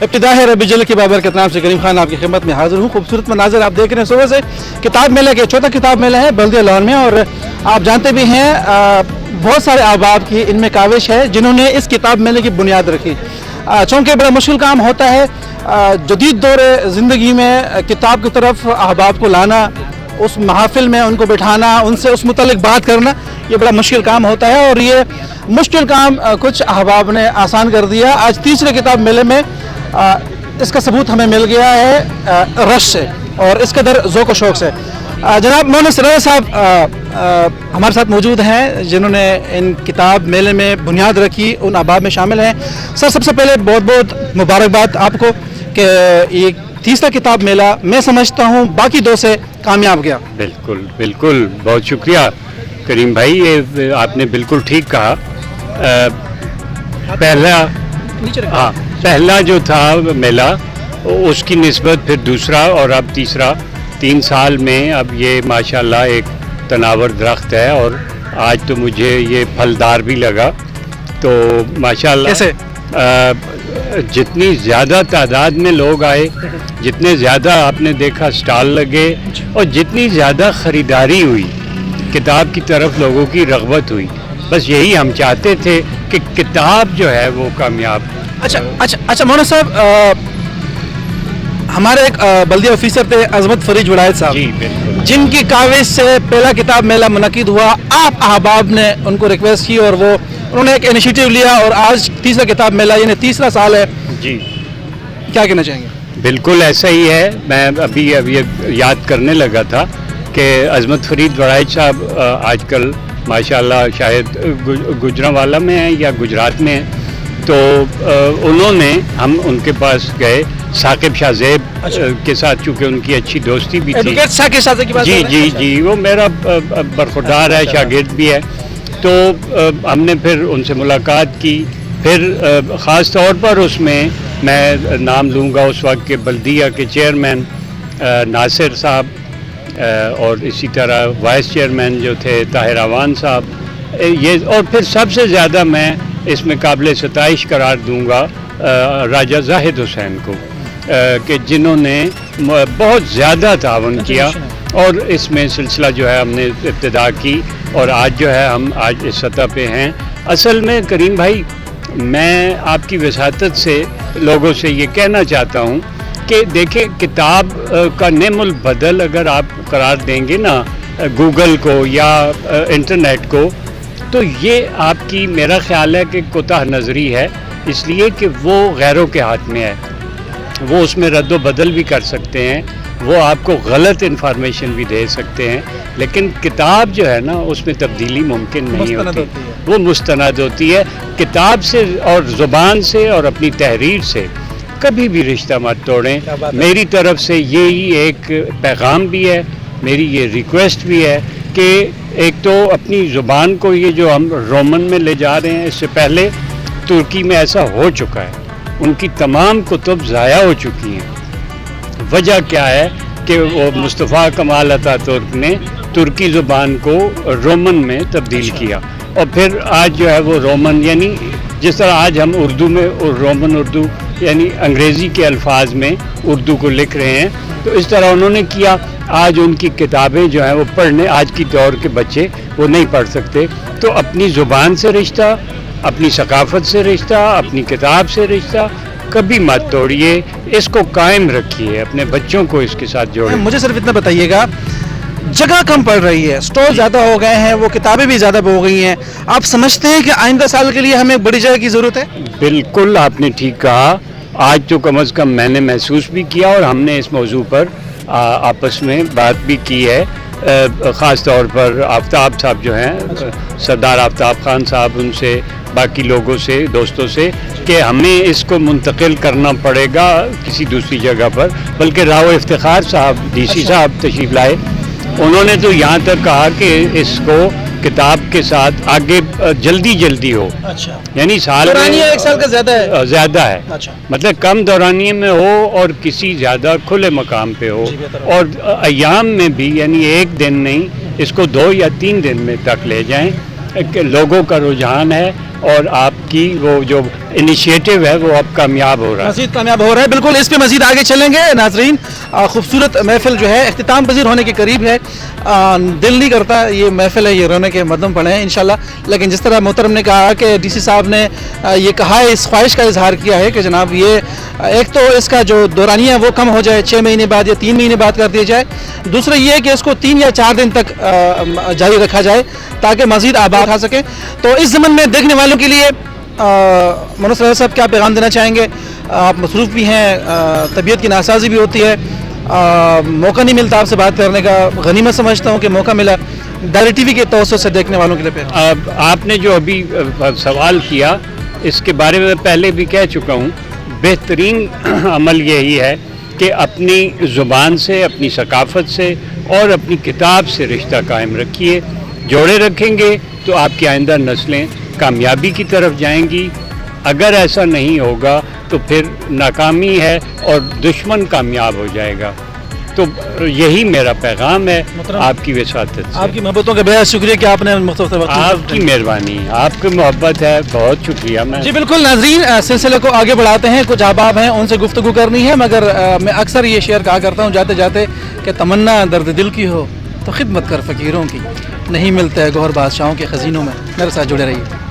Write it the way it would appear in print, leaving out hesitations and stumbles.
इब्तिदा है रब्बी जल के बाबर के नाम से करीम खान आपकी खिदमत में हाजिर हूँ। खूबसूरत मनाज़र आप देख रहे हैं सुबह से। किताब मेले के चौथा किताब मेला है बल्दिया लाहौर में, और आप जानते भी हैं बहुत सारे अहबाब की इनमें काविश है जिन्होंने इस किताब मेले की बुनियाद रखी। चूँकि बड़ा मुश्किल काम होता है जदीद दौर ज़िंदगी में किताब की तरफ अहबाब को लाना, उस महफिल में उनको बिठाना, उनसे उस मुतल्लिक बात करना, ये बड़ा मुश्किल काम होता है, और ये मुश्किल काम कुछ अहबाब ने आसान कर दिया। आज तीसरे किताब मेले में इसका सबूत हमें मिल गया है रश से और इस कदर ज़ौक़ व शौक़ से। जनाब मोहम्मद सरार साहब हमारे साथ मौजूद हैं जिन्होंने इन किताब मेले में बुनियाद रखी, उन अहबाब में शामिल हैं। सर, सबसे पहले बहुत बहुत मुबारकबाद आपको कि ये तीसरा किताब मेला मैं समझता हूँ बाकी दो से कामयाब गया। बिल्कुल बिल्कुल, बहुत शुक्रिया करीम भाई, ये आपने बिल्कुल ठीक कहा। पहला जो था मेला उसकी निस्बत फिर दूसरा और अब तीसरा 3 साल में अब ये माशाल्लाह एक तनावर दरख्त है, और आज तो मुझे ये फलदार भी लगा। तो माशाल्लाह कैसे? जितनी ज़्यादा तादाद में लोग आए, जितने ज़्यादा आपने देखा स्टॉल लगे, और जितनी ज़्यादा ख़रीदारी हुई, किताब की तरफ लोगों की रग़बत हुई, बस यही हम चाहते थे कि किताब जो है वो कामयाब। अच्छा मोहन साहब, हमारे एक बल्दिया ऑफिसर थे अजमत फरीज वलायत साहब, जी बिल्कुल, जिनकी काविश से पहला किताब मेला मुनक़िद हुआ। आप अहबाब ने उनको रिक्वेस्ट की और वो उन्होंने एक इनिशिएटिव लिया, और आज तीसरा किताब मेला यानी तीसरा साल है जी। क्या कहना चाहेंगे? बिल्कुल ऐसा ही है। मैं अभी याद करने लगा था कि अजमत फरीद वलायत साहब आजकल माशाल्लाह शायद गुजरांवाला में है या गुजरात में है, तो उन्होंने हम उनके पास गए साकिब शाहज़ेब के साथ, चूँकि उनकी अच्छी दोस्ती भी थी। साकिब शाहज़ेब की बात जी जी जी, वो मेरा बरखुरदार है, शागिर्द भी है। तो हमने फिर उनसे मुलाकात की। फिर ख़ास तौर पर उसमें मैं नाम लूँगा उस वक्त के बल्दिया के चेयरमैन नासिर साहब, और इसी तरह वाइस चेयरमैन जो थे ताहिर अवान साहब, ये, और फिर सबसे ज़्यादा मैं इसमें काबिल सताइश करार दूँगा राजा जाहिद हुसैन को, कि जिन्होंने बहुत ज़्यादा तावन किया, और इसमें सिलसिला जो है हमने इब्तिदा की, और आज जो है हम आज इस सतह पे हैं। असल में करीम भाई, मैं आपकी वसातत से लोगों से ये कहना चाहता हूँ कि देखें, किताब का नेमुल बदल अगर आप करार देंगे ना गूगल को या इंटरनेट को, तो ये आपकी, मेरा ख्याल है कि कोताह नज़री है, इसलिए कि वो गैरों के हाथ में है। वो उसमें रद्द बदल भी कर सकते हैं, वो आपको गलत इन्फॉर्मेशन भी दे सकते हैं, लेकिन किताब जो है ना उसमें तब्दीली मुमकिन नहीं होती, वो मुस्तनद होती है। किताब से और ज़ुबान से और अपनी तहरीर से कभी भी रिश्ता मत तोड़ें। मेरी तरफ से यही एक पैगाम भी है, मेरी ये रिक्वेस्ट भी है कि एक तो अपनी ज़ुबान को, ये जो हम रोमन में ले जा रहे हैं, इससे पहले तुर्की में ऐसा हो चुका है, उनकी तमाम कुतुब ज़ाया हो चुकी हैं। वजह क्या है कि वो मुस्तफ़ा कमाल अतातुर्क ने तुर्की ज़ुबान को रोमन में तब्दील किया, और फिर आज जो है वो रोमन, यानी जिस तरह आज हम उर्दू में रोमन उर्दू यानी अंग्रेज़ी के अल्फाज में उर्दू को लिख रहे हैं, तो इस तरह उन्होंने किया। आज उनकी किताबें जो हैं वो पढ़ने, आज की दौर के बच्चे वो नहीं पढ़ सकते। तो अपनी ज़ुबान से रिश्ता, अपनी सकाफ़त से रिश्ता, अपनी किताब से रिश्ता कभी मत तोड़िए, इसको कायम रखिए, अपने बच्चों को इसके साथ जोड़िए। मुझे सिर्फ इतना बताइएगा, जगह कम पड़ रही है, स्टॉल ज़्यादा हो गए हैं, वो किताबें भी ज़्यादा हो गई हैं, आप समझते हैं कि आइंदा साल के लिए हमें बड़ी जगह की ज़रूरत है? बिल्कुल आपने ठीक कहा। आज तो कम अज़ कम मैंने महसूस भी किया, और हमने इस मौजू पर आपस में बात भी की है, ख़ास तौर पर आफ्ताब साहब जो हैं, सरदार आफ्ताब खान साहब, उनसे, बाकी लोगों से, दोस्तों से, कि हमें इसको मुंतकिल करना पड़ेगा किसी दूसरी जगह पर। बल्कि राव इफ्तिखार साहब DC साहब तशरीफ़ लाए, उन्होंने तो यहाँ तक कहा कि इसको किताब के साथ आगे जल्दी हो। अच्छा, यानी साल दौरानिया 1 साल का ज़्यादा है। अच्छा, मतलब कम दौरानिए में हो और किसी ज़्यादा खुले मकाम पे हो, और अयाम में भी, यानी 1 दिन नहीं, इसको 2 या 3 दिन में तक ले जाएं। लोगों का रुझान है, اور آپ کی وہ جو انیشیٹو ہے وہ اب کامیاب ہو رہا ہے. مزید کامیاب ہو رہا ہے. بالکل اس پہ مزید آگے چلیں گے ناظرین. خوبصورت محفل جو ہے اختتام پذیر ہونے کے قریب ہے. دل نہیں کرتا یہ محفل ہے یہ رونے کے مدم پڑے ہیں انشاءاللہ, لیکن جس طرح محترم نے کہا کہ ڈی سی صاحب نے یہ کہا ہے, اس خواہش کا اظہار کیا ہے کہ جناب یہ ایک تو اس کا جو دورانیہ ہے وہ کم ہو جائے, 6 مہینے بعد یا 3 مہینے بعد کر دیا جائے. دوسرا یہ ہے کہ اس کو 3 یا 4 دن تک جاری رکھا جائے تاکہ مزید آباد کھا سکیں. تو اس ضمن میں دیکھنے والوں کے لیے منوج صاحب کیا پیغام دینا چاہیں گے؟ آپ مصروف بھی ہیں, طبیعت کی ناسازی بھی ہوتی ہے, موقع نہیں ملتا آپ سے بات کرنے کا. غنیمت سمجھتا ہوں کہ موقع ملا ڈائری ٹی وی کے توسط سے دیکھنے والوں کے لیے. آپ نے جو ابھی سوال کیا اس کے بارے میں پہلے بھی کہہ چکا ہوں. بہترین عمل یہی ہے کہ اپنی زبان سے, اپنی ثقافت سے اور اپنی کتاب سے رشتہ قائم رکھیے. جوڑے رکھیں گے تو آپ کی آئندہ نسلیں کامیابی کی طرف جائیں گی. اگر ایسا نہیں ہوگا تو پھر ناکامی ہے اور دشمن کامیاب ہو جائے گا. تو یہی میرا پیغام ہے آپ کی وساطت سے. آپ کی محبتوں کا بہت شکریہ کہ آپ نے مختصر وقت. آپ کی مہربانی, آپ کی محبت ہے, بہت شکریہ. میں جی بالکل ناظرین, سلسلے کو آگے بڑھاتے ہیں. کچھ احباب ہیں ان سے گفتگو کرنی ہے, مگر میں اکثر یہ شعر کہا کرتا ہوں جاتے جاتے کہ تمنا درد دل کی ہو تو خدمت کر فقیروں کی, نہیں ملتا ہے گوہر بادشاہوں کے خزینوں میں. میرے ساتھ جڑے رہیے.